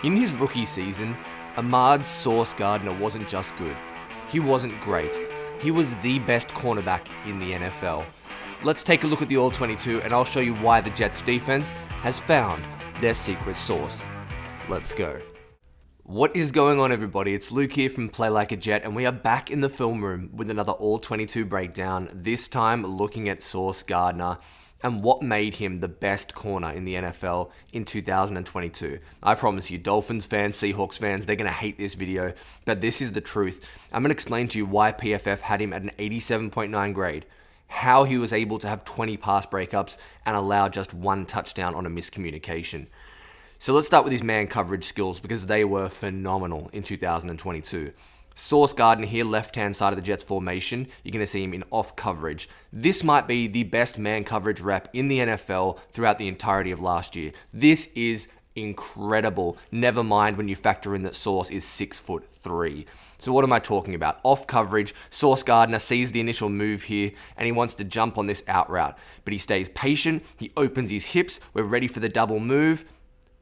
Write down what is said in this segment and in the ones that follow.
In his rookie season, Ahmad Sauce Gardner wasn't just good. He wasn't great. He was the best cornerback in the NFL. Let's take a look at the All-22 and I'll show you why the Jets defense has found their secret sauce. Let's go. What is going on, everybody? It's Luke here from Play Like a Jet, and we are back in the film room with another All-22 breakdown, this time looking at Sauce Gardner and what made him the best corner in the NFL in 2022. I promise you, Dolphins fans, Seahawks fans, they're going to hate this video, but this is the truth. I'm going to explain to you why PFF had him at an 87.9 grade, how he was able to have 20 pass breakups and allow just one touchdown on a miscommunication. So let's start with his man coverage skills because they were phenomenal in 2022. Sauce Gardner here, left-hand side of the Jets formation. You're going to see him in off coverage. This might be the best man coverage rep in the NFL throughout the entirety of last year. This is incredible. Never mind when you factor in that Sauce is 6'3". So what am I talking about? Off coverage, Sauce Gardner sees the initial move here and he wants to jump on this out route. But he stays patient, he opens his hips, we're ready for the double move.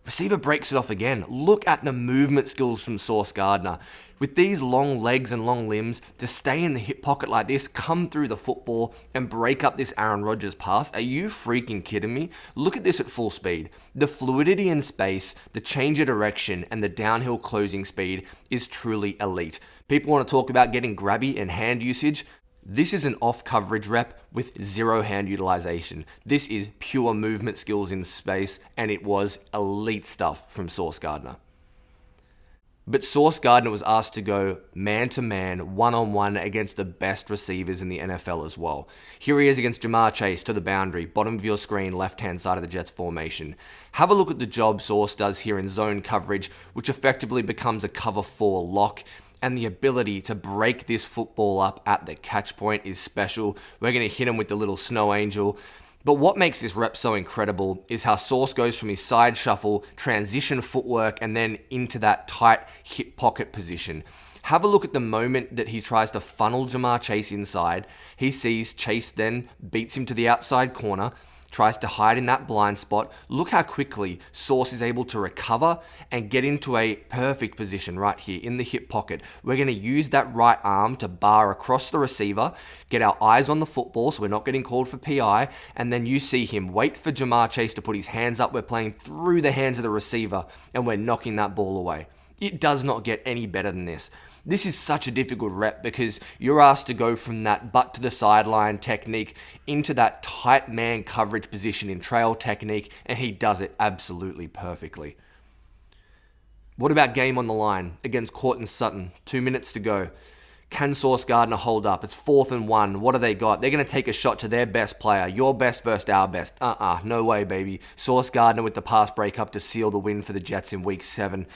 Receiver breaks it off again. Look at the movement skills from Sauce Gardner. With these long legs and long limbs, to stay in the hip pocket like this, come through the football, and break up this Aaron Rodgers pass. Are you freaking kidding me? Look at this at full speed. The fluidity in space, the change of direction, and the downhill closing speed is truly elite. People want to talk about getting grabby and hand usage. This is an off coverage rep with zero hand utilization. This is pure movement skills in space, and it was elite stuff from Sauce Gardner. But Sauce Gardner was asked to go man-to-man, one-on-one against the best receivers in the NFL as well. Here he is against Ja'Marr Chase to the boundary, bottom of your screen, left-hand side of the Jets formation. Have a look at the job Sauce does here in zone coverage, which effectively becomes a cover 4 lock. And the ability to break this football up at the catch point is special. We're going to hit him with the little snow angel. But what makes this rep so incredible is how Sauce goes from his side shuffle, transition footwork, and then into that tight hip pocket position. Have a look at the moment that he tries to funnel Ja'Marr Chase inside. He sees Chase then beats him to the outside corner, tries to hide in that blind spot. Look how quickly Sauce is able to recover and get into a perfect position right here in the hip pocket. We're going to use that right arm to bar across the receiver, get our eyes on the football so we're not getting called for PI, and then you see him wait for Ja'Marr Chase to put his hands up. We're playing through the hands of the receiver and we're knocking that ball away. It does not get any better than this. This is such a difficult rep because you're asked to go from that butt to the sideline technique into that tight man coverage position in trail technique, and he does it absolutely perfectly. What about game on the line against Courtland Sutton? 2 minutes to go. Can Sauce Gardner hold up? It's 4th and 1. What do they got? They're going to take a shot to their best player. Your best versus our best. No way, baby. Sauce Gardner with the pass breakup to seal the win for the Jets in Week 7.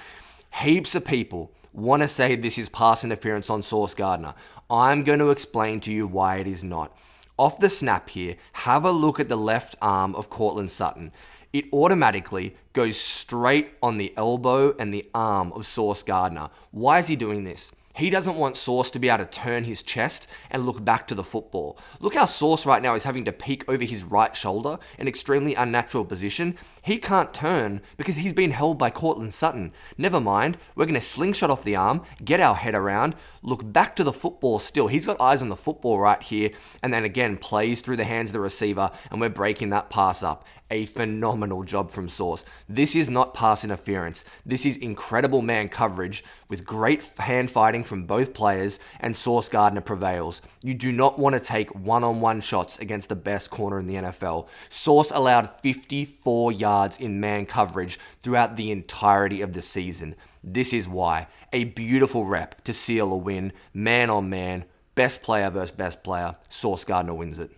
Heaps of people want to say this is pass interference on Sauce Gardner. I'm going to explain to you why it is not. Off the snap here, have a look at the left arm of Courtland Sutton. It automatically goes straight on the elbow and the arm of Sauce Gardner. Why is he doing this? He doesn't want Sauce to be able to turn his chest and look back to the football. Look how Sauce right now is having to peek over his right shoulder, an extremely unnatural position. He can't turn because he's been held by Courtland Sutton. Never mind, we're going to slingshot off the arm, get our head around, look back to the football still. He's got eyes on the football right here, and then again plays through the hands of the receiver, and we're breaking that pass up. A phenomenal job from Sauce. This is not pass interference. This is incredible man coverage with great hand fighting from both players, and Sauce Gardner prevails. You do not want to take one-on-one shots against the best corner in the NFL. Sauce allowed 54 yards in man coverage throughout the entirety of the season. This is why. A beautiful rep to seal a win, man on man, best player versus best player. Sauce Gardner wins it.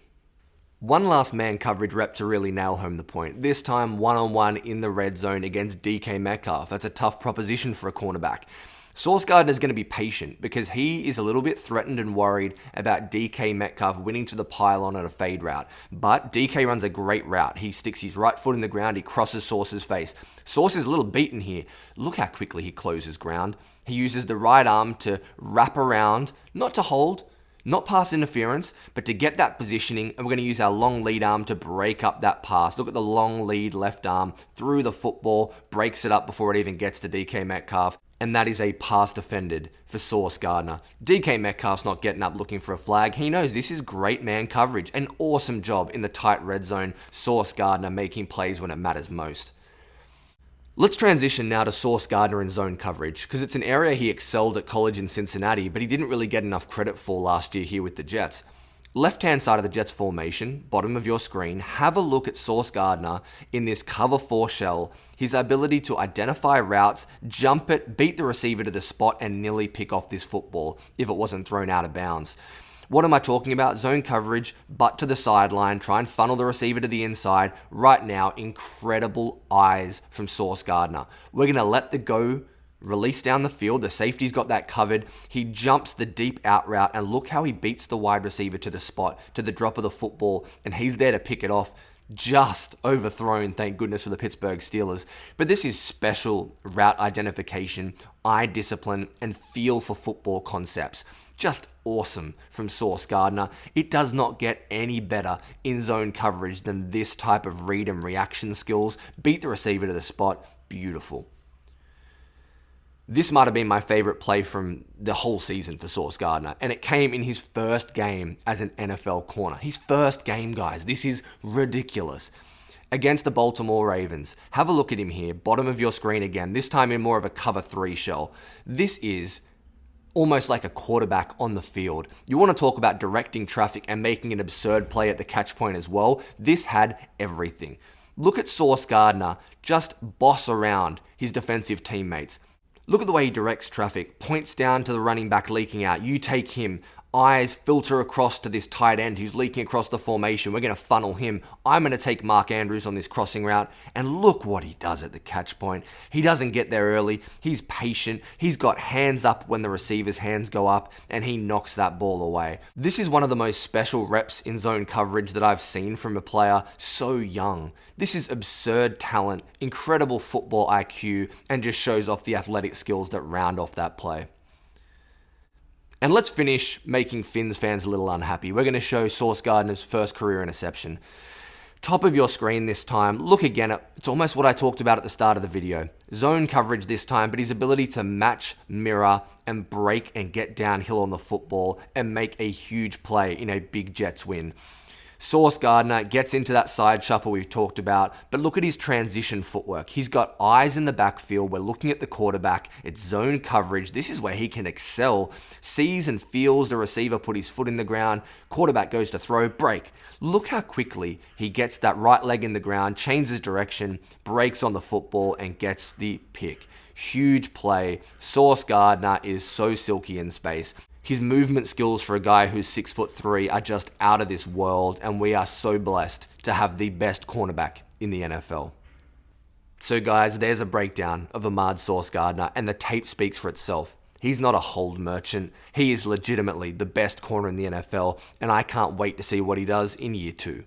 One last man coverage rep to really nail home the point. This time one-on-one in the red zone against DK Metcalf. That's a tough proposition for a cornerback. Sauce Gardner is going to be patient because he is a little bit threatened and worried about DK Metcalf winning to the pylon on a fade route. But DK runs a great route. He sticks his right foot in the ground. He crosses Sauce's face. Sauce is a little beaten here. Look how quickly he closes ground. He uses the right arm to wrap around, not to hold, Not pass interference, but to get that positioning, and we're going to use our long lead arm to break up that pass. Look at the long lead left arm through the football, breaks it up before it even gets to DK Metcalf, and that is a pass defended for Sauce Gardner. DK Metcalf's not getting up looking for a flag. He knows this is great man coverage. An awesome job in the tight red zone. Sauce Gardner making plays when it matters most. Let's transition now to Sauce Gardner in zone coverage, because it's an area he excelled at college in Cincinnati, but he didn't really get enough credit for last year here with the Jets. Left-hand side of the Jets formation, bottom of your screen, have a look at Sauce Gardner in this cover 4 shell. His ability to identify routes, jump it, beat the receiver to the spot, and nearly pick off this football if it wasn't thrown out of bounds. What am I talking about? Zone coverage, butt to the sideline, try and funnel the receiver to the inside. Right now, incredible eyes from Sauce Gardner. We're going to let the go release down the field. The safety's got that covered. He jumps the deep out route, and look how he beats the wide receiver to the spot, to the drop of the football, and he's there to pick it off. Just overthrown, thank goodness for the Pittsburgh Steelers. But this is special route identification, eye discipline, and feel for football concepts. Just awesome from Sauce Gardner. It does not get any better in zone coverage than this type of read and reaction skills. Beat the receiver to the spot. Beautiful. This might have been my favorite play from the whole season for Sauce Gardner, and it came in his first game as an NFL corner. His first game, guys. This is ridiculous. Against the Baltimore Ravens. Have a look at him here. Bottom of your screen again. This time in more of a cover 3 shell. This is almost like a quarterback on the field. You want to talk about directing traffic and making an absurd play at the catch point as well. This had everything. Look at Sauce Gardner just boss around his defensive teammates. Look at the way he directs traffic, points down to the running back leaking out. You take him. Eyes filter across to this tight end who's leaking across the formation. We're going to funnel him. I'm going to take Mark Andrews on this crossing route. And look what he does at the catch point. He doesn't get there early. He's patient. He's got hands up when the receiver's hands go up, and he knocks that ball away. This is one of the most special reps in zone coverage that I've seen from a player so young. This is absurd talent, incredible football IQ, and just shows off the athletic skills that round off that play. And let's finish making Phins fans a little unhappy. We're going to show Sauce Gardner's first career interception. Top of your screen this time. Look again. It's almost what I talked about at the start of the video. Zone coverage this time, but his ability to match, mirror, and break and get downhill on the football and make a huge play in a big Jets win. Sauce Gardner gets into that side shuffle we've talked about, but look at his transition footwork. He's got eyes in the backfield. We're looking at the quarterback. It's zone coverage. This is where he can excel. Sees and feels the receiver put his foot in the ground. Quarterback goes to throw, break. Look how quickly he gets that right leg in the ground, changes direction, breaks on the football, and gets the pick. Huge play. Sauce Gardner is so silky in space. His movement skills for a guy who's 6'3" are just out of this world, and we are so blessed to have the best cornerback in the NFL. So guys, there's a breakdown of Ahmad Sauce Gardner, and the tape speaks for itself. He's not a hold merchant. He is legitimately the best corner in the NFL, and I can't wait to see what he does in year 2.